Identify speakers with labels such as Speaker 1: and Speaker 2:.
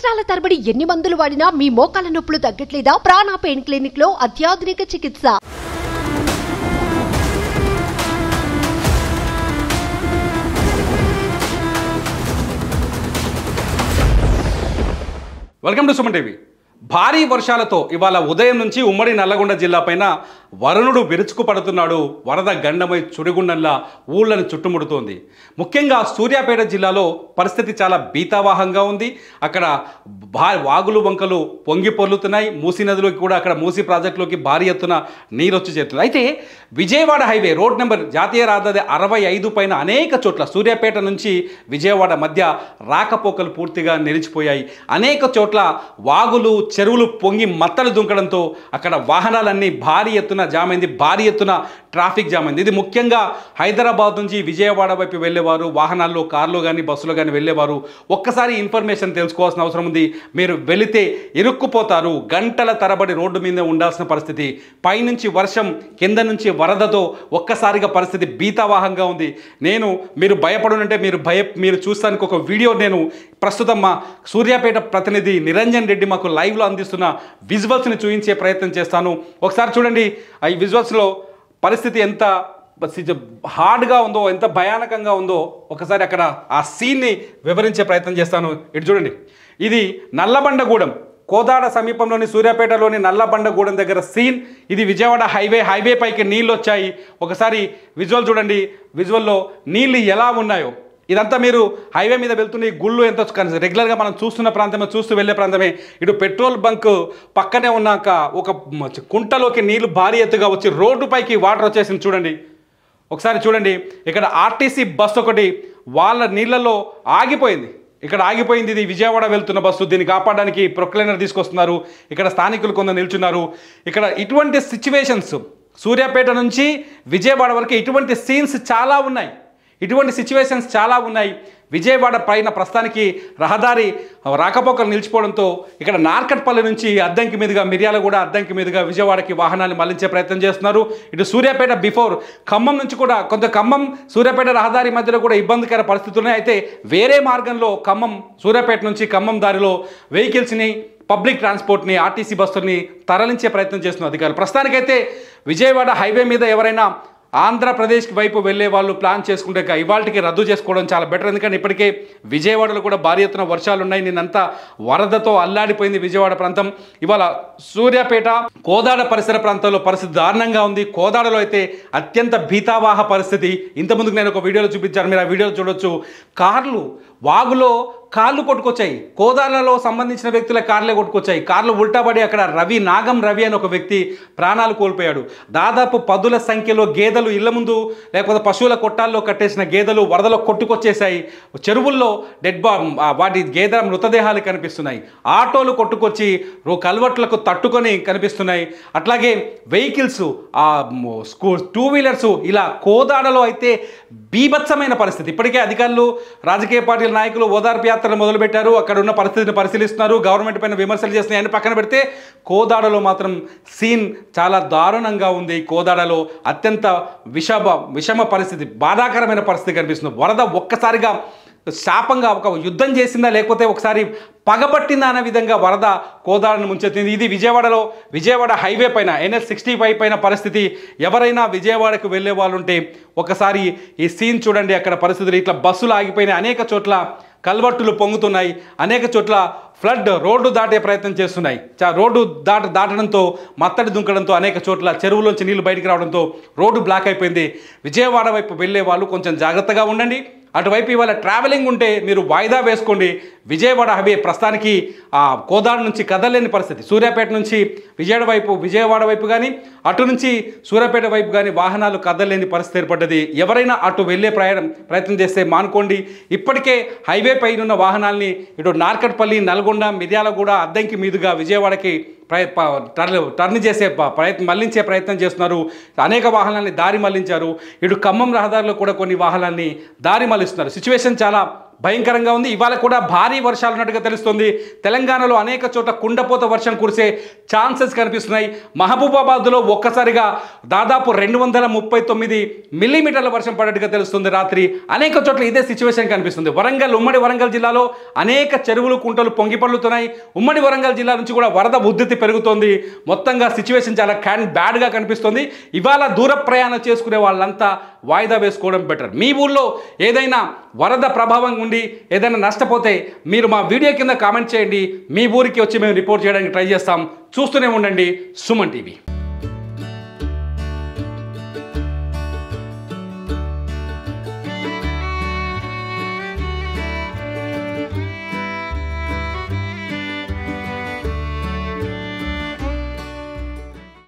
Speaker 1: సంవత్సరాల తరబడి ఎన్ని మందులు వాడినా మీ మోకాల నొప్పులు తగ్గట్లేదా? ప్రాణ పెయిన్ క్లినిక్ లో అత్యాధునిక చికిత్స.
Speaker 2: Welcome to Suman TV. భారీ వర్షాలతో ఇవాళ ఉదయం నుంచి ఉమ్మడి నల్లగొండ జిల్లా పైన వరుణుడు విరుచుకు పడుతున్నాడు. వరద గండమై చుడిగుండంలా ఊళ్ళను చుట్టుముడుతోంది. ముఖ్యంగా సూర్యాపేట జిల్లాలో పరిస్థితి చాలా భీతావహంగా ఉంది. అక్కడ వాగులు వంకలు పొంగి పొర్లుతున్నాయి. మూసీ నదిలోకి కూడా అక్కడ మూసీ ప్రాజెక్టులోకి భారీ ఎత్తున నీరు వచ్చి చేరుతుంది. అయితే విజయవాడ హైవే రోడ్ నెంబర్ జాతీయ రహదారి 65 పైన అనేక చోట్ల సూర్యాపేట నుంచి విజయవాడ మధ్య రాకపోకలు పూర్తిగా నిలిచిపోయాయి. అనేక చోట్ల వాగులు చెరువులు పొంగి మత్తలు దుంకడంతో అక్కడ వాహనాలన్నీ భారీ ఎత్తున జామ్ అయింది. భారీ ఎత్తున ట్రాఫిక్ జామ్ అయింది. ఇది ముఖ్యంగా హైదరాబాద్ నుంచి విజయవాడ వైపు వెళ్ళేవారు, వాహనాల్లో కార్లో కానీ బస్సులో కానీ వెళ్ళేవారు ఒక్కసారి ఇన్ఫర్మేషన్ తెలుసుకోవాల్సిన అవసరం ఉంది. మీరు వెళితే ఇరుక్కుపోతారు. గంటల తరబడి రోడ్డు మీద ఉండాల్సిన పరిస్థితి. పైనుంచి వర్షం, కింద నుంచి వరదతో ఒక్కసారిగా పరిస్థితి భీతావహంగా ఉంది. మీరు భయపడునంటే మీరు చూస్తానికి ఒక వీడియో నేను ప్రస్తుతం మా సూర్యాపేట ప్రతినిధి నిరంజన్ రెడ్డి మాకు లైవ్లో అందిస్తున్న విజువల్స్ని చూపించే ప్రయత్నం చేస్తాను. ఒకసారి చూడండి. ఈ విజువల్స్లో పరిస్థితి ఎంత హార్డ్గా ఉందో, ఎంత భయానకంగా ఉందో ఒకసారి అక్కడ ఆ సీన్ని వివరించే ప్రయత్నం చేస్తాను. ఇటు చూడండి. ఇది నల్లబండగూడెం, కోదాడ సమీపంలోని సూర్యాపేటలోని నల్లబండగూడెం దగ్గర సీన్. ఇది విజయవాడ హైవే పైకి నీళ్ళు వచ్చాయి. ఒకసారి విజువల్ చూడండి. విజువల్లో నీళ్ళు ఎలా ఉన్నాయో. ఇదంతా మీరు హైవే మీద వెళ్తున్న ఈ గుళ్ళు ఎంత రెగ్యులర్గా మనం చూస్తున్న ప్రాంతమే, చూస్తూ వెళ్ళే ప్రాంతమే. ఇటు పెట్రోల్ బంక్ పక్కనే ఉన్నాక ఒక కుంటలోకి నీళ్లు భారీ ఎత్తుగా వచ్చి రోడ్డు పైకి వాటర్ వచ్చేసింది. చూడండి, ఒకసారి చూడండి. ఇక్కడ ఆర్టీసీ బస్సు ఒకటి వాళ్ళ నీళ్ళల్లో ఆగిపోయింది. ఇక్కడ ఆగిపోయింది. ఇది విజయవాడ వెళ్తున్న బస్సు. దీన్ని కాపాడడానికి ప్రొక్లైనర్ తీసుకొస్తున్నారు. ఇక్కడ స్థానికులు కొందరు నిల్చున్నారు. ఇక్కడ ఇటువంటి సిచ్యువేషన్స్ సూర్యాపేట నుంచి విజయవాడ వరకు ఇటువంటి సీన్స్ చాలా ఉన్నాయి. ఇటువంటి సిచ్యువేషన్స్ చాలా ఉన్నాయి. విజయవాడ పైన ప్రస్తుతానికి రహదారి రాకపోకలు నిలిచిపోవడంతో ఇక్కడ నార్కట్పల్లి నుంచి అద్దంకి మీదుగా, మిర్యాలగూడ అద్దంకి మీదుగా విజయవాడకి వాహనాలు మళ్లించే ప్రయత్నం చేస్తున్నారు. ఇటు సూర్యాపేట బిఫోర్ ఖమ్మం నుంచి కూడా కొంత ఖమ్మం సూర్యాపేట రహదారి మధ్యలో కూడా ఇబ్బందికర పరిస్థితులు ఉన్నాయి. అయితే వేరే మార్గంలో సూర్యాపేట నుంచి ఖమ్మం దారిలో వెహికల్స్ని, పబ్లిక్ ట్రాన్స్పోర్ట్ని, ఆర్టీసీ బస్సుల్ని తరలించే ప్రయత్నం చేస్తున్నారు అధికారులు. ప్రస్తుతానికైతే విజయవాడ హైవే మీద ఎవరైనా ఆంధ్రప్రదేశ్ వైపు వెళ్ళే వాళ్ళు ప్లాన్ చేసుకుంటే ఇవాళకి రద్దు చేసుకోవడం చాలా బెటర్. ఎందుకంటే ఇప్పటికే విజయవాడలో కూడా భారీ ఎత్తున వర్షాలు ఉన్నాయి. నిన్నంతా వరదతో అల్లాడిపోయింది విజయవాడ ప్రాంతం. ఇవాళ సూర్యాపేట, కోదాడ పరిసర ప్రాంతాల్లో పరిస్థితి దారుణంగా ఉంది. కోదాడలో అయితే అత్యంత భీతావాహ పరిస్థితి. ఇంతకుముందుకు నేను ఒక వీడియోలో చూపించాను, మీరు ఆ వీడియోలో చూడొచ్చు. కార్లు వాగులో కార్లు కొట్టుకొచ్చాయి. కోదాడలో సంబంధించిన వ్యక్తుల కార్లే కొట్టుకొచ్చాయి. కార్లు ఉల్టాబడి అక్కడ నాగం రవి అని ఒక వ్యక్తి ప్రాణాలు కోల్పోయాడు. దాదాపు 10ల సంఖ్యలో గేదెలు ఇళ్ల ముందు లేకపోతే పశువుల కొట్టాల్లో కట్టేసిన గేదెలు వరదలో కొట్టుకొచ్చేసాయి. చెరువుల్లో వాటి గేదెల మృతదేహాలు కనిపిస్తున్నాయి. ఆటోలు కొట్టుకొచ్చి కల్వర్ట్లకు తట్టుకొని కనిపిస్తున్నాయి. అట్లాగే వెహికల్స్, టూ వీలర్స్, ఇలా కోదాడలో అయితే బీభత్సమైన పరిస్థితి. ఇప్పటికే అధికారులు, రాజకీయ పార్టీల నాయకులు ఓదార్పు యాత్రలు మొదలుపెట్టారు. అక్కడ ఉన్న పరిస్థితిని పరిశీలిస్తున్నారు. గవర్నమెంట్ పైన విమర్శలు చేస్తున్నాయని పక్కన పెడితే కోదాడలో మాత్రం సీన్ చాలా దారుణంగా ఉంది. కోదాడలో అత్యంత విషమ పరిస్థితి, బాధాకరమైన పరిస్థితి కనిపిస్తుంది. వరద ఒక్కసారిగా శాపంగా ఒక యుద్ధం చేసిందా లేకపోతే ఒకసారి పగబట్టిందా అనే విధంగా వరద కోదాడను ముంచెత్తింది. ఇది విజయవాడ హైవే పైన NH65 పైన పరిస్థితి. ఎవరైనా విజయవాడకు వెళ్ళే వాళ్ళు ఉంటే ఒకసారి ఈ సీన్ చూడండి. అక్కడ పరిస్థితులు ఇట్లా బస్సులు ఆగిపోయినాయి. అనేక చోట్ల కల్వర్టులు పొంగుతున్నాయి. అనేక చోట్ల ఫ్లడ్ రోడ్డు దాటే ప్రయత్నం చేస్తున్నాయి. రోడ్డు దాటడంతో మత్తడి దుంకడంతో అనేక చోట్ల చెరువులోంచి నీళ్లు బయటికి రావడంతో రోడ్డు బ్లాక్ అయిపోయింది. విజయవాడ వైపు వెళ్ళే వాళ్ళు కొంచెం జాగ్రత్తగా ఉండండి. అటువైపు ఇవాళ ట్రావెలింగ్ ఉంటే మీరు వాయిదా వేసుకోండి. విజయవాడ హైవే ప్రస్తుతానికి కోదాడ నుంచి కదలేని పరిస్థితి. సూర్యాపేట నుంచి విజయవాడ వైపు కానీ, అటు నుంచి సూర్యాపేట వైపు కానీ వాహనాలు కదలేని పరిస్థితి ఏర్పడ్డది. ఎవరైనా అటు వెళ్ళే ప్రయత్నం చేస్తే మానుకోండి. ఇప్పటికే హైవే పైన ఉన్న వాహనాల్ని ఇటు నార్కట్పల్లి, నల్గొండ, మిర్యాలగూడ, అద్దంకి మీదుగా విజయవాడకి టర్న్ చేసే మళ్లించే ప్రయత్నం చేస్తున్నారు. అనేక వాహనాలని దారి మళ్లించారు. ఇటు ఖమ్మం రహదారిలో కూడా కొన్ని వాహనాలని దారి మళ్లిస్తున్నారు. సిచ్యువేషన్ చాలా భయంకరంగా ఉంది. ఇవాళ కూడా భారీ వర్షాలు ఉన్నట్టుగా తెలుస్తుంది. తెలంగాణలో అనేక చోట్ల కుండపోత వర్షం కురిసే ఛాన్సెస్ కనిపిస్తున్నాయి. మహబూబాబాద్లో ఒక్కసారిగా దాదాపు 239 మిల్లీమీటర్ల వర్షం పడ్డట్టుగా తెలుస్తుంది రాత్రి. అనేక చోట్ల ఇదే సిచ్యువేషన్ కనిపిస్తుంది. ఉమ్మడి వరంగల్ జిల్లాలో అనేక చెరువులు కుంటలు పొంగిపడుతున్నాయి. ఉమ్మడి వరంగల్ జిల్లా నుంచి కూడా వరద ఉధృతి పెరుగుతోంది. మొత్తంగా సిచ్యువేషన్ చాలా బ్యాడ్గా కనిపిస్తుంది. ఇవాళ దూర ప్రయాణం చేసుకునే వాళ్ళంతా వాయిదా వేసుకోవడం బెటర్. మీ ఊళ్ళో ఏదైనా వరద ప్రభావం ఉండి ఏదైనా నష్టపోతే మీరు మా వీడియో కింద కామెంట్ చేయండి. మీ ఊరికి వచ్చి మేము రిపోర్ట్ చేయడానికి ట్రై చేస్తాం. చూస్తూనే ఉండండి సుమన్ టీవీ.